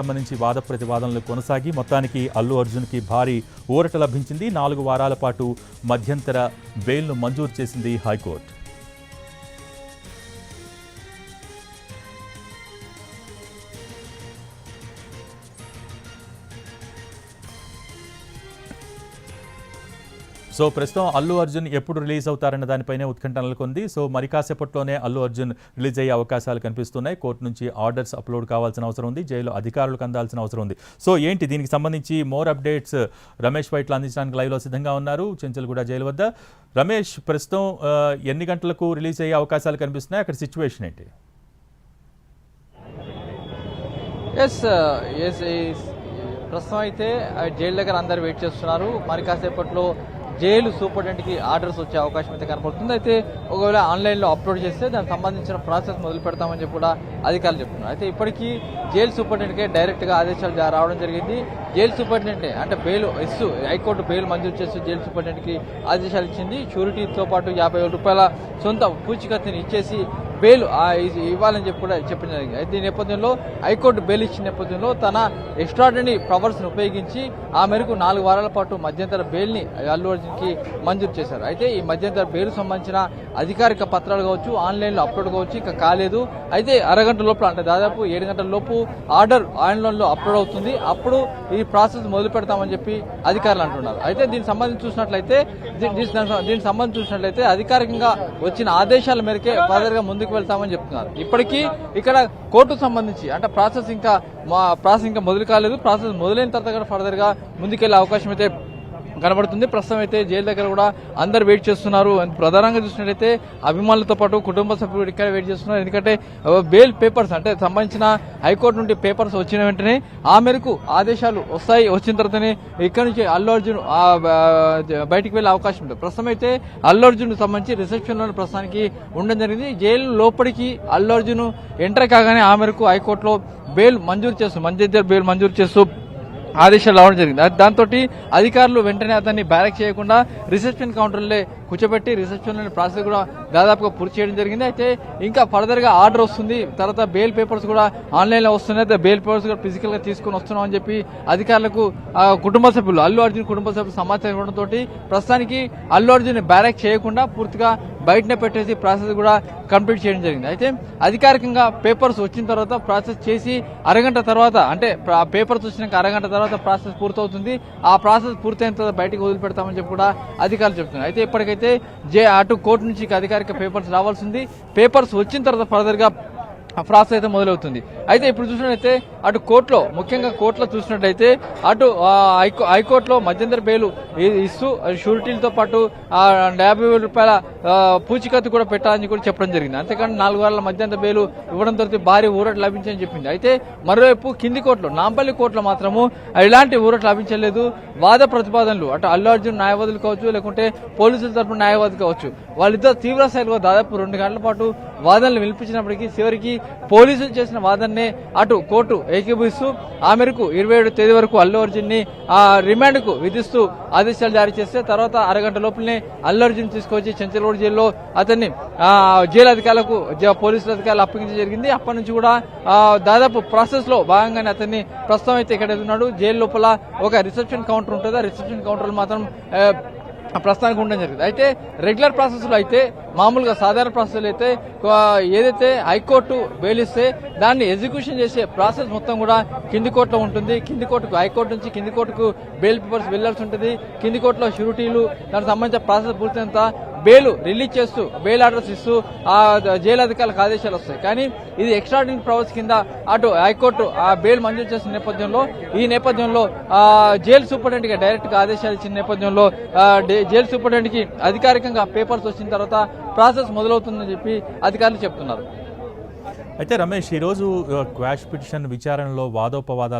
సంబంధించి వాద ప్రతివాదనలు కొనసాగి మొత్తానికి అల్లు అర్జున్కి భారీ ఊరట లభించింది. 4 వారాల పాటు మధ్యంతర బెయిల్ను మంజూరు చేసింది హైకోర్టు. సో ప్రస్తుతం అల్లు అర్జున్ ఎప్పుడు రిలీజ్ అవుతారన్న దానిపైనే ఉత్కంఠ నెలకొంది. సో మరి కాసేపట్లోనే అల్లు అర్జున్ రిలీజ్ అయ్యే అవకాశాలు కనిపిస్తున్నాయి. కోర్టు నుంచి ఆర్డర్స్ అప్లోడ్ కావాల్సిన అవసరం ఉంది, జైలు అధికారులకు అందాల్సిన అవసరం ఉంది. సో ఏంటి దీనికి సంబంధించి మోర్ అప్డేట్స్ రమేష్ వైట్ల అందించడానికి లైవ్లో సిద్ధంగా ఉన్నారు చెంచల్గూడ జైలు వద్ద. రమేష్, ప్రస్తుతం ఎన్ని గంటలకు రిలీజ్ అయ్యే అవకాశాలు కనిపిస్తున్నాయి, అక్కడ సిచ్యువేషన్ ఏంటి? ప్రస్తుతం అయితే జైలు దగ్గర అందరు వెయిట్ చేస్తున్నారు. మరి కాసేపట్లో జైలు సూపరింటెండెంట్కి ఆర్డర్స్ వచ్చే అవకాశం అయితే కనపడుతుంది. అయితే ఒకవేళ ఆన్లైన్లో అప్లోడ్ చేస్తే దానికి సంబంధించిన ప్రాసెస్ మొదలు పెడతామని చెప్పి కూడా అధికారులు చెప్తున్నారు. అయితే ఇప్పటికీ జైలు సూపరింటెండెంట్కే డైరెక్ట్గా ఆదేశాలు రావడం జరిగింది. జైలు సూపరింటెండెంట్ అంటే బెయిల్ ఇస్తూ హైకోర్టు బెయిల్ మంజూరు చేస్తూ జైలు సూపరింటెండెంట్కి ఆదేశాలు ఇచ్చింది. షూరిటీతో పాటు 50,000 రూపాయల సొంత పూచికత్తుని ఇచ్చేసి బెయిల్ ఇవ్వాలని చెప్పి కూడా చెప్పడం జరిగింది. అయితే ఈ నేపథ్యంలో హైకోర్టు బెయిల్ ఇచ్చిన నేపథ్యంలో తన ఎక్స్ట్రాడినరీ పవర్స్ను ఉపయోగించి ఆ మేరకు 4 వారాల పాటు మధ్యంతర బెయిల్ని అల్లు అర్జున్కి మంజూరు చేశారు. అయితే ఈ మధ్యంతర బెయిల్ సంబంధించిన అధికారిక పత్రాలు కావచ్చు, ఆన్లైన్లో అప్లోడ్ కావచ్చు, ఇంకా కాలేదు. అయితే అరగంట లోపల అంటే దాదాపు 7 గంటల లోపు ఆర్డర్ ఆన్లైన్లో అప్లోడ్ అవుతుంది. అప్పుడు ఈ ప్రాసెస్ మొదలు పెడతామని చెప్పి అధికారులు అంటున్నారు. అయితే దీనికి సంబంధించి చూసినట్లయితే అధికారికంగా వచ్చిన ఆదేశాల మేరకే ఫర్దర్గా ముందుకు వెళ్తామని చెప్తున్నారు. ఇప్పటికీ ఇక్కడ కోర్టుకు సంబంధించి అంటే ప్రాసెస్ ఇంకా మొదలు కాలేదు. ప్రాసెస్ మొదలైన తర్వాత కూడా ఫర్దర్ గా ముందుకెళ్లే అవకాశం అయితే కనబడుతుంది. ప్రస్తుతం అయితే జైలు దగ్గర కూడా అందరు వెయిట్ చేస్తున్నారు. ప్రధానంగా చూసినట్లయితే అభిమానులతో పాటు కుటుంబ సభ్యులు ఇక్కడ వెయిట్ చేస్తున్నారు. ఎందుకంటే బెయిల్ పేపర్స్ అంటే సంబంధించిన హైకోర్టు నుండి పేపర్స్ వచ్చిన వెంటనే ఆ మేరకు ఆదేశాలు వచ్చిన తర్వాతనే ఇక్కడ నుంచి అల్లు అర్జున్ బయటికి వెళ్లే అవకాశం ఉంది. ప్రస్తుతం అయితే అల్లు అర్జున్ సంబంధించి రిసెప్షన్ లో ప్రస్తుతానికి ఉండడం జరిగింది. జైలు లోపలికి అల్లు అర్జున్ ఎంటర్ కాగానే ఆ మేరకు హైకోర్టులో బెయిల్ మంజూరు చేస్తూ ఆదేశాలు రావడం జరిగింది. దాంతో అధికారులు వెంటనే అతన్ని బ్యారక్ చేయకుండా రిసెప్షన్ కౌంటర్లే కూర్చోబెట్టి రిసెప్షన్లోని ప్రాసెస్ కూడా దాదాపుగా పూర్తి చేయడం జరిగింది. అయితే ఇంకా ఫర్దర్ గా ఆర్డర్ వస్తుంది, తర్వాత బెయిల్ పేపర్స్ కూడా ఆన్లైన్ లో వస్తున్నాయి. అయితే బెయిల్ పేపర్స్ కూడా ఫిజికల్ గా తీసుకుని వస్తున్నాం అని చెప్పి అధికారులకు అల్లు అర్జున్ కుటుంబ సభ్యులు సమాచారం ఇవ్వడంతో ప్రస్తుతానికి అల్లు అర్జున్ బ్యారక్ చేయకుండా పూర్తిగా బయటనే పెట్టేసి ప్రాసెస్ కూడా కంప్లీట్ చేయడం జరిగింది. అయితే అధికారికంగా పేపర్స్ వచ్చిన తర్వాత ప్రాసెస్ చేసి అరగంట తర్వాత అంటే పేపర్స్ వచ్చినాక అరగంట తర్వాత ప్రాసెస్ పూర్తవుతుంది. ఆ ప్రాసెస్ పూర్తయిన తర్వాత బయటకు వదిలిపెడతామని చెప్పి కూడా అధికారులు చెప్తున్నారు. అయితే ఇప్పటికైతే అటు కోర్టు నుంచి అధికారిక పేపర్స్ రావాల్సింది. పేపర్స్ వచ్చిన తర్వాత ఫర్దర్ గా ప్రాసెస్ అయితే మొదలవుతుంది. అయితే ఇప్పుడు చూసినట్లయితే అటు ముఖ్యంగా కోర్టులో చూసినట్లయితే అటు హైకోర్టులో మధ్యంతర బెయిల్ ఇస్తూ షూరిటీలతో పాటు 50,000 రూపాయల పూచికత్తు కూడా పెట్టాలని కూడా చెప్పడం జరిగింది. అంతేకాని 4 వారాల మధ్యంతర బెయిల్ ఇవ్వడంతో భారీ ఊరట లభించని చెప్పింది. అయితే మరోవైపు కింది కోర్టులో నాంపల్లి కోర్టులో మాత్రము ఎలాంటి ఊరట లభించలేదు. వాద ప్రతిపాదనలు అటు అల్లు అర్జున్ న్యాయవాదులు కావచ్చు, లేకుంటే పోలీసుల తరపున న్యాయవాది కావచ్చు, వాళ్ళిద్దరు తీవ్ర స్థాయిలో దాదాపు 2 గంటల పాటు వాదనలు వినిపించినప్పటికీ చివరికి పోలీసులు చేసిన వాదననే అటు కోర్టు ఏకీభవిస్తూ ఆ మేరకు 27వ తేదీ వరకు అల్లు అర్జున్ ని రిమాండ్ కు విధిస్తూ ఆదేశాలు జారీ చేస్తే తర్వాత అరగంట లోపలనే అల్లు అర్జున్ తీసుకొచ్చి చెంచల్గూడ జైల్లో అతన్ని జైలు అధికారులకు పోలీసుల అధికారులు అప్పగించడం జరిగింది. అప్పటి నుంచి కూడా దాదాపు ప్రాసెస్ లో భాగంగానే అతన్ని ప్రస్తుతం అయితే ఇక్కడ ఉన్నాడు. జైలు లోపల ఒక రిసెప్షన్ కౌంటర్ ఉంటుంది. ఆ రిసెప్షన్ కౌంటర్ మాత్రం ప్రస్తుతానికి ఉండడం జరిగింది. అయితే రెగ్యులర్ ప్రాసెస్ లో అయితే మామూలుగా సాధారణ ప్రాసెస్ అయితే ఏదైతే హైకోర్టు బెయిల్ ఇస్తే దాన్ని ఎగ్జిక్యూషన్ చేసే ప్రాసెస్ మొత్తం కూడా కింది కోర్టులో ఉంటుంది. హైకోర్టు నుంచి కింది కోర్టుకు బెయిల్ పేపర్స్ వెళ్లాల్సి ఉంటుంది. కింది కోర్టులో షూరిటీలు దానికి సంబంధించిన ప్రాసెస్ పూర్తయినంత బెయిల్ రిలీజ్ చేస్తూ బెయిల్ ఆర్డర్స్ ఇస్తూ ఆ జైలు అధికారులకు ఆదేశాలు వస్తాయి. కానీ ఇది ఎక్స్ట్రాడినరీ పవర్స్ కింద అటు హైకోర్టు ఆ బెయిల్ మంజూరు చేసిన నేపథ్యంలో జైలు సూపరింటెండెంట్ గా డైరెక్ట్ గా ఆదేశాలు ఇచ్చిన నేపథ్యంలో జైలు సూపరింటెండెంట్ కి అధికారికంగా పేపర్స్ వచ్చిన తర్వాత ప్రాసెస్ మొదలవుతుందని చెప్పి అధికారులు చెప్తున్నారు. అయితే రమేష్, ఈరోజు క్వాష్ పిటిషన్ విచారణలో వాదోపవాదాలు